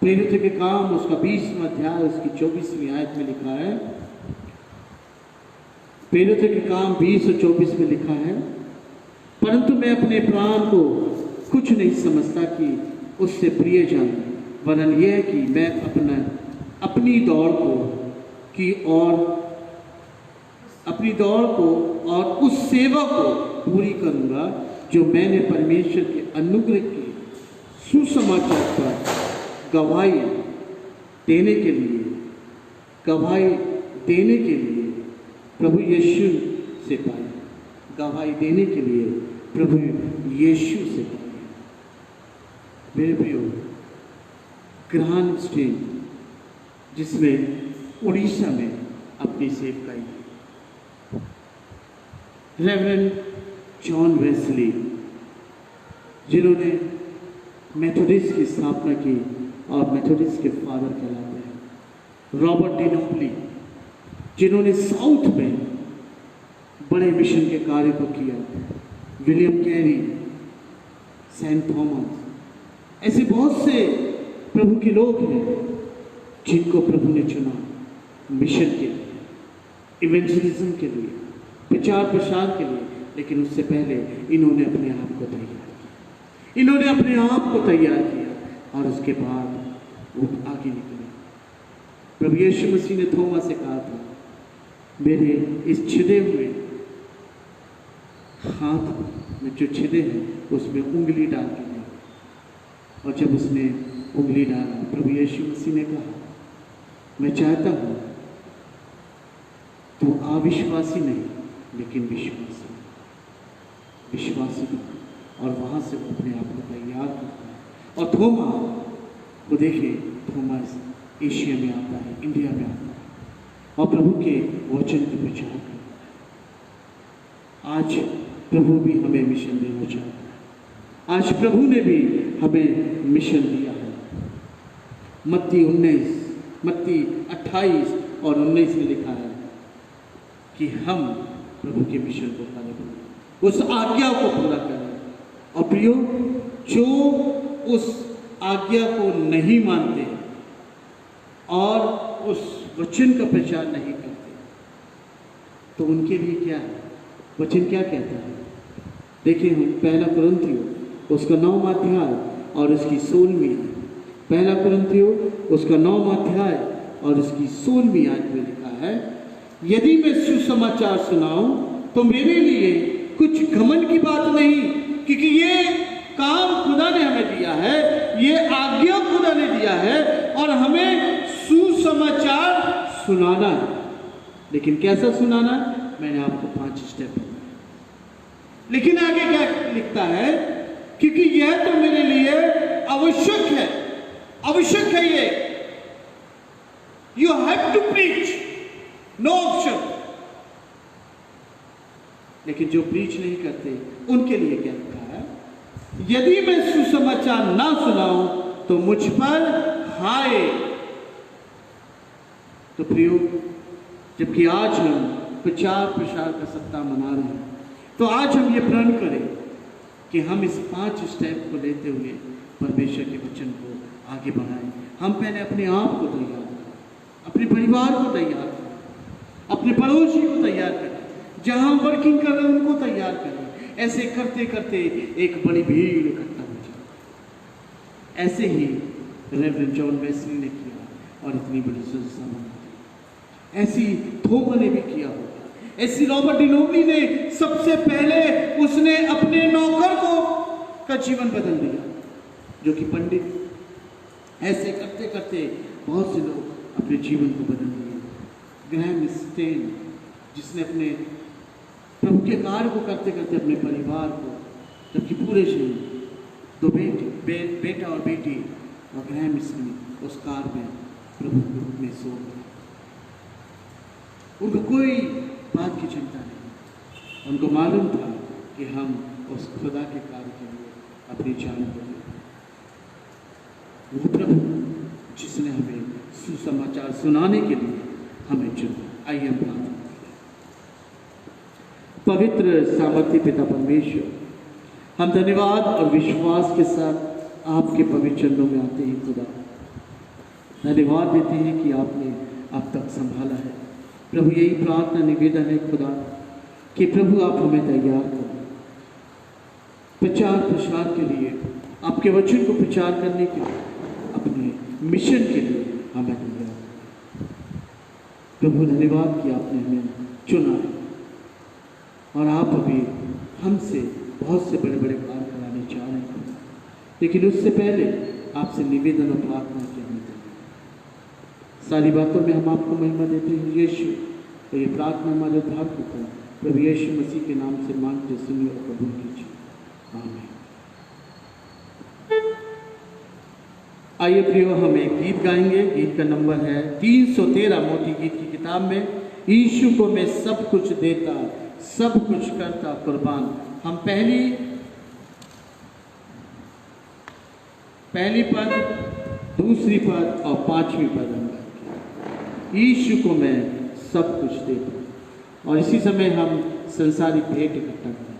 प्रेरित के काम उसका 20वां अध्याय उसकी 24वीं आयत में लिखा है, प्रेरित के काम 20 और 24 में लिखा है, परंतु मैं अपने प्राण को कुछ नहीं समझता कि उससे प्रिय जानूं, वरन यह है कि मैं अपनी दौड़ को और उस सेवा को पूरी करूंगा जो मैंने परमेश्वर के अनुग्रह के सुसमाचार पर गवाही देने के लिए प्रभु यीशु से पाई, गवाही देने के लिए प्रभु यीशु से पाई। मेरे प्रियो, ग्रांड स्टेज जिसमें उड़ीसा में अपनी सेवकाई की, रेवरेंड जॉन वेस्ली जिन्होंने मेथोडिस्ट की स्थापना की और मेथोडिस्ट के फादर कहलाते हैं, रॉबर्ट डी नोबली जिन्होंने साउथ में बड़े मिशन के कार्य को किया, विलियम कैरी, सेंट थॉमस, ऐसे बहुत से प्रभु के लोग हैं जिनको प्रभु ने चुना मिशन के लिए, इवेंजलिज्म के लिए, प्रचार प्रसार के लिए। लेकिन उससे पहले इन्होंने अपने आप को तैयार किया और उसके बाद वो आगे निकले। प्रभु यीशु मसीह ने थोमा से कहा था, मेरे इस छिदे हुए हाथ में जो छिदे हैं उसमें उंगली डाल के दे। और जब उसने उंगली डाला, प्रभु यीशु मसीह ने कहा, मैं चाहता हूं तू अविश्वासी नहीं लेकिन विश्वासी बन। और वहां से वो अपने आप को तैयार करता है। और थोमा को देखिए, थोमा एशिया में आता है, इंडिया में आता है और प्रभु के वचन को प्रचार करता है। आज प्रभु भी हमें मिशन देना चाहता है। आज प्रभु ने भी हमें मिशन दिया है। मत्ती 28 और 19 में लिखा है कि हम प्रभु के मिशन को फॉलो करें, उस आज्ञा को पूरा करें। और प्रियो, जो उस आज्ञा को नहीं मानते और उस वचन का प्रचार नहीं करते, तो उनके लिए क्या है? वचन क्या कहता है? देखिए, हम 1 कुरिन्थियों उसका 9वां अध्याय और उसकी 16वीं आयत, 1 कुरिन्थियों उसका 9वां अध्याय और उसकी 16वीं आयत में लिखा है, यदि मैं सुसमाचार सुनाऊं तो मेरे लिए कुछ घमंड की बात नहीं, क्योंकि ये काम खुदा ने हमें दिया है, ये आज्ञा खुदा ने दिया है और हमें सुसमाचार सुनाना है। लेकिन कैसा सुनाना? मैंने आपको 5 स्टेप बताए। लेकिन आगे क्या लिखता है? क्योंकि यह तो मेरे लिए आवश्यक है ये। You have to preach, no option. लेकिन जो प्रीच नहीं करते उनके लिए क्या लिखा है? यदि मैं सुसमाचार ना सुनाऊं तो मुझ पर हाय। तो प्रियो, जबकि आज हम प्रचार प्रसार का सप्ताह मना रहे हैं, तो आज हम ये प्रण करें कि हम इस 5 स्टेप को लेते हुए परमेश्वर के वचन को आगे बढ़ाएं। हम पहले अपने आप को तैयार करें, अपने परिवार को तैयार करें, अपने पड़ोसी को तैयार करें, जहां वर्किंग कर रहे हैं उनको तैयार करें। ऐसे करते करते एक बड़ी भीड़ इकट्ठा हो जाए। ऐसे ही रेवरेंड जॉन वेस्ली ने किया और इतनी बड़ी संस्था बना दी। ऐसी थोमा ने भी किया होगा। ऐसी रॉबर्ट डी नोबली ने सबसे पहले उसने अपने नौकर का जीवन बदल दिया, जो कि पंडित। ऐसे करते करते बहुत से लोग अपने जीवन को बदल दिए। ग्रैहम स्टेन, जिसने अपने प्रभु के कार्य को करते करते अपने परिवार को जबकि पूरे शरीर दो बेटा और बेटी और ग्रहम स्त्री उस कार में प्रभु के रूप में सो गए। उनको कोई बात की चिंता नहीं, उनको मालूम था कि हम उस खुदा के कार्य के लिए अपनी जान को दें। वो प्रभु जिसने हमें सुसमाचार सुनाने के लिए हमें चुना। आइए हम प्रार्थना करें। पवित्र सामर्थ्य पिता परमेश्वर, हम धन्यवाद और विश्वास के साथ आपके पवित्र चरणों में आते हैं। खुदा, धन्यवाद देते हैं कि आपने अब तक संभाला है। प्रभु, यही प्रार्थना निवेदन है खुदा कि प्रभु आप हमें तैयार करें प्रचार प्रसार के लिए, आपके वचन को प्रचार करने के लिए, अपने मिशन के लिए हमें तैयार करें। प्रभु, धन्यवाद कि आपने हमें चुना है और आप अभी हमसे बहुत से बड़े बड़े कार्य कराने चाह रहे हैं। लेकिन उससे पहले आपसे निवेदन और प्रार्थना के हम सारी बातों में हम आपको महिमा देते हैं यीशु। तो ये प्रार्थना हमारे उद्धार को प्रभु यीशु मसीह के नाम से मांगते सुनिए और कबूल कीजिए। आमीन। आइए प्रियो, हम एक गीत गाएंगे। गीत का नंबर है 313 मोटी गीत की किताब में, यीशु को मैं सब कुछ देता, सब कुछ करता कुर्बान। हम पहली पद, दूसरी पद और पांचवी पद हम गाएंगे। यीशु को मैं सब कुछ देता। और इसी समय हम संसारिक भेंट इकट्ठा करेंगे।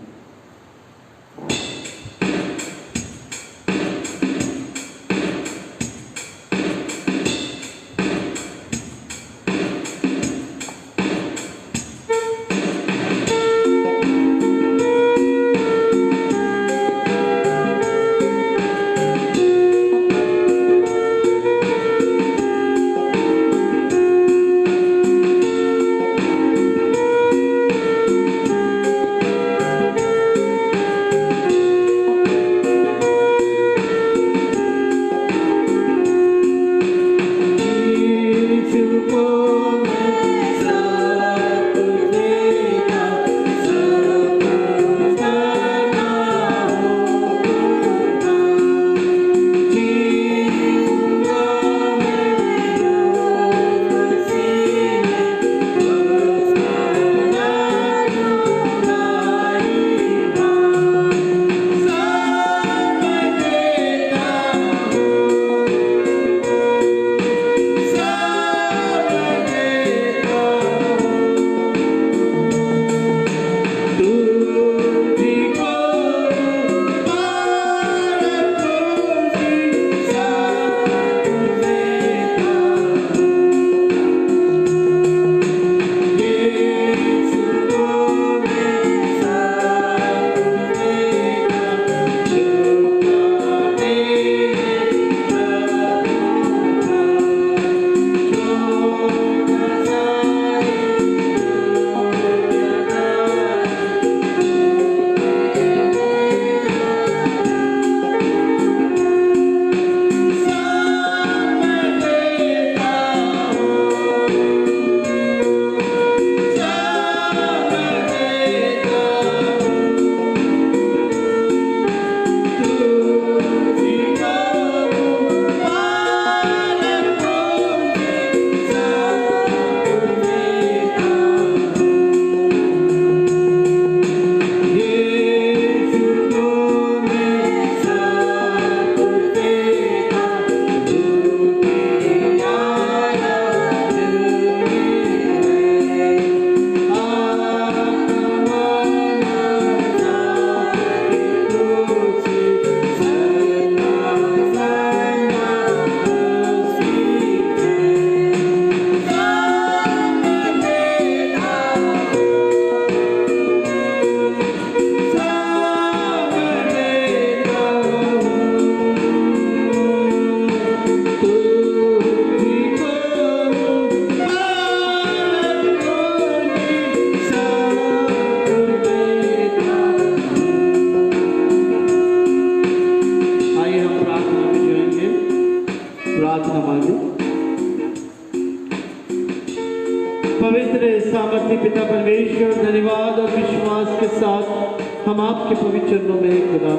पवित्र सामर्थ्य पिता परमेश्वर, धन्यवाद और विश्वास के साथ हम आपके पवित्र चरणों में हैं खुदा।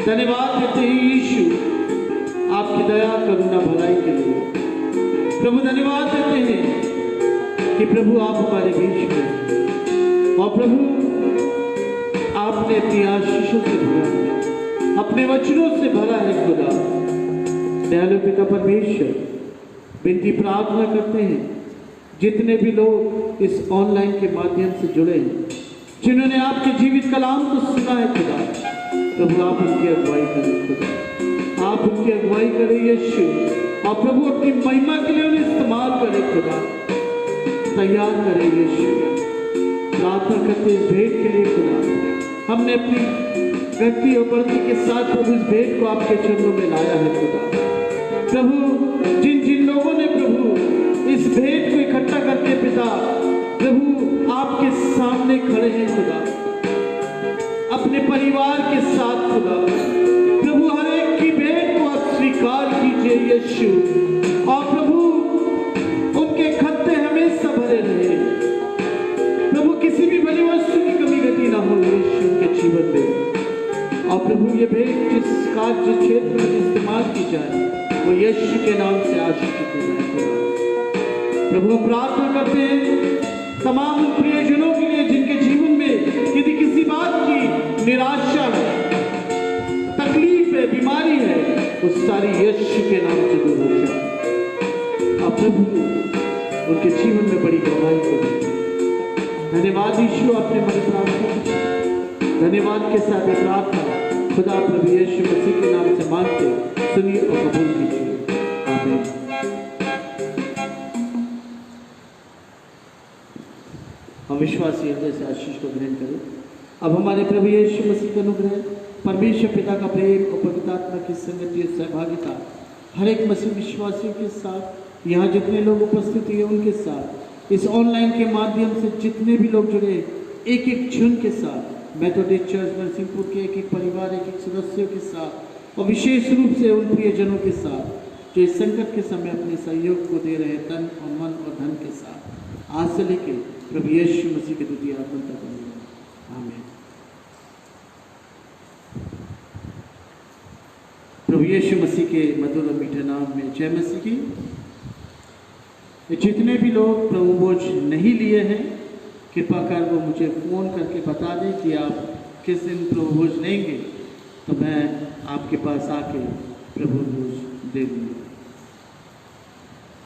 धन्यवाद देते हैं यीशु आपकी दया करुणा भलाई के लिए। प्रभु धन्यवाद देते हैं कि प्रभु आप हमारे बीच में, और प्रभु आपने अपनी आशीषों से भरा है, अपने वचनों से भरा है खुदा। दयालु पिता परमेश्वर, विनती प्रार्थना करते हैं जितने भी लोग इस ऑनलाइन के माध्यम से जुड़े हैं, जिन्होंने आपके जीवित कलाम को सुना है खुदा, प्रभु आप उनकी अगुवाई करें खुदा, आप उनकी अगुवाई करें यीशु, और प्रभु अपनी महिमा के लिए उन्हें इस्तेमाल करें खुदा, तैयार करें यीशु। प्रार्थना करते इस भेंट के लिए खुदा, हमने अपनी व्यक्ति और वर्ती के साथ प्रभु इस भेंट को आपके चरणों में लाया है खुदा। प्रभु जिन जिन लोगों ने प्रभु इस भेंट को इकट्ठा करके पिता प्रभु आपके सामने खड़े हैं खुदा, अपने परिवार के साथ खुदा, प्रभु हर एक की भेंट को आप स्वीकार कीजिए यीशु, और प्रभु उनके खत्ते हमेशा भरे रहे। प्रभु किसी भी भली वस्तु की कमी गति ना हो यीशु उनके जीवन में, और प्रभु ये भेंट जिस कार्य क्षेत्र में इस्तेमाल की जाए वो यीशु के नाम से आशीषित हो जाए खुदा। प्रभु प्रार्थना करते हैं तमाम प्रियजनों के लिए जिनके जीवन में यदि किसी बात की निराशा है, तकलीफ है, बीमारी है, वो सारी यीशु के नाम से दूर हो जाए। अब प्रभु उनके जीवन में बड़ी गवाही करें। धन्यवाद यीशु, आपने हमारी प्रार्थना, धन्यवाद के साथ ये प्रार्थना खुदा प्रभु यीशु मसीह के नाम से मांगते सुनिए और कबूल कीजिए। आमीन। हम विश्वासी हृदय से आशीष को ग्रहण करें। अब हमारे प्रभु यीशु मसीह का अनुग्रह, परमेश्वर पिता का प्रेम और पवित्र आत्मा की संगति और सहभागिता हर एक मसीह विश्वासियों के साथ, यहाँ जितने लोग उपस्थित हैं उनके साथ, इस ऑनलाइन के माध्यम से जितने भी लोग जुड़े एक एक जन के साथ, मेथोडिस्ट चर्च नरसिंहपुर के एक एक परिवार, एक एक सदस्यों के साथ, और विशेष रूप से उन प्रियजनों के साथ जो इस संकट के समय अपने सहयोग को दे रहे तन और मन और धन के साथ, आज से लेके प्रभु यीशु मसीह के द्वितीय आगमन तक। आमीन। प्रभु यीशु मसीह के मधुर और मीठे नाम में जय मसीह की। जितने भी लोग प्रभु भोज नहीं लिए हैं, कृपा कर वो मुझे फ़ोन करके बता दें कि आप किस दिन प्रभु भोज लेंगे, तो मैं आपके पास आके प्रभु भोज दे दूँगा।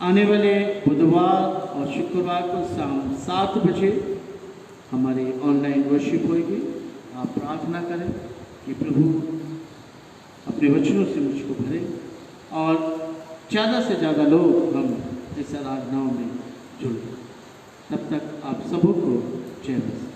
आने वाले बुधवार और शुक्रवार को शाम 7 बजे हमारी ऑनलाइन वर्शिप होगी। आप प्रार्थना करें कि प्रभु अपने वचनों से मुझको भरे और ज़्यादा से ज़्यादा लोग हम इस आराधनाओं में जुड़ें। तब तक आप सबों को जय मसीह।